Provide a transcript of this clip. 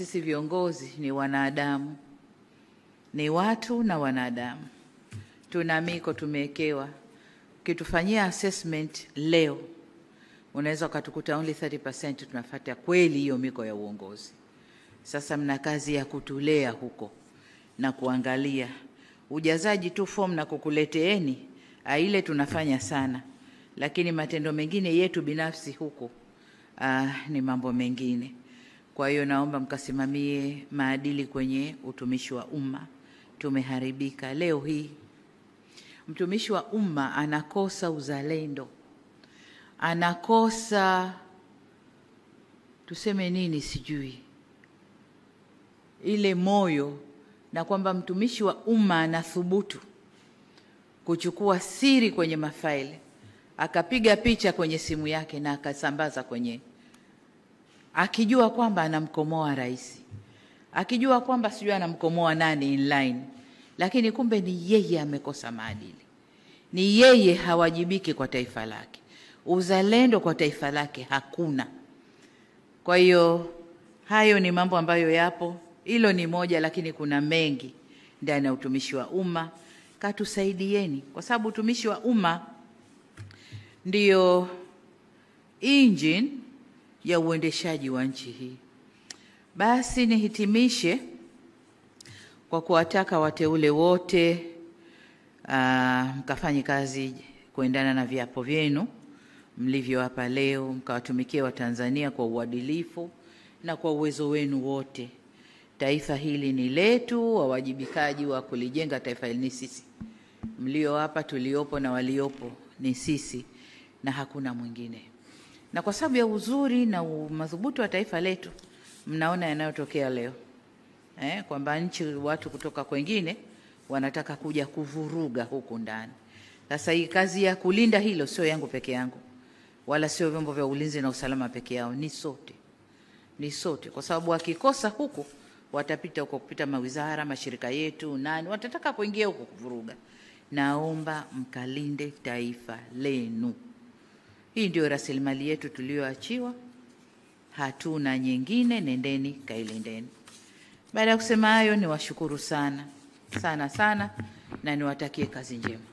sisi viongozi ni wanadamu, ni watu na wanadamu. Tuna miko tumewekewa. Ukitufanyia assessment leo, unaweza ukatukuta only 30% tunafuata kweli hiyo miko ya uongozi. Sasa mna kazi ya kutulea huko na kuangalia ujazaji tu form na kukuleteeni ile tunafanya sana, lakini matendo mengine yetu binafsi huko ni mambo mengine. Kwa hiyo naomba mkasimamie maadili kwenye utumishi wa umma. Tumeharibika leo hii. Mtumishi wa umma anakosa uzalendo, anakosa tuseme nini sijui, ile moyo, na kwamba mtumishi wa umma anathubutu kuchukua siri kwenye mafaili, akapiga picha kwenye simu yake na akasambaza kwenye, akijua kwamba anamkomoa rais, akijua kwamba sijui anamkomoa nani inline, lakini kumbe ni yeye amekosa maadili, ni yeye hawajibiki kwa taifa lake, uzalendo kwa taifa lake hakuna. Kwa hiyo hayo ni mambo ambayo yapo. Hilo ni moja, lakini kuna mengi ndani ya utumishi wa umma. Katusaidieni, kwa sababu utumishi wa umma ndio engine ya uendeshaji wa nchi hii. Basi nihitimishe kwa kuwataka wateule wote mkafanye kazi kuendana na viapo vyenu mlivyo hapa leo, mkawatumikie Watanzania kwa uadilifu na kwa uwezo wenu wote. Taifa hili ni letu, wawajibikaji wa kulijenga taifa hili ni sisi. Mlio hapa, tuliopo na waliopo ni sisi na hakuna mwingine. Na kwa sababu ya uzuri na madhubuti wa taifa letu, mnaona yanayotokea leo. Kwamba nchi, watu kutoka kwingine wanataka kuja kuvuruga huku ndani. Sasa hii kazi ya kulinda hilo sio yangu peke yangu, wala sio vyombo vya ulinzi na usalama peke yao, ni sote. Ni sote, kwa sababu wakikosa huku watapita huko, kupita mawizara, mashirika yetu, nani watataka kuingia huko kuvuruga. Naomba mkalinde taifa lenu. Hii ndio rasilimali yetu tulioachiwa, hatuna nyingine. Nendeni kailindeni. Baada ya kusema hayo, niwashukuru sana sana sana na niwatakie kazi njema.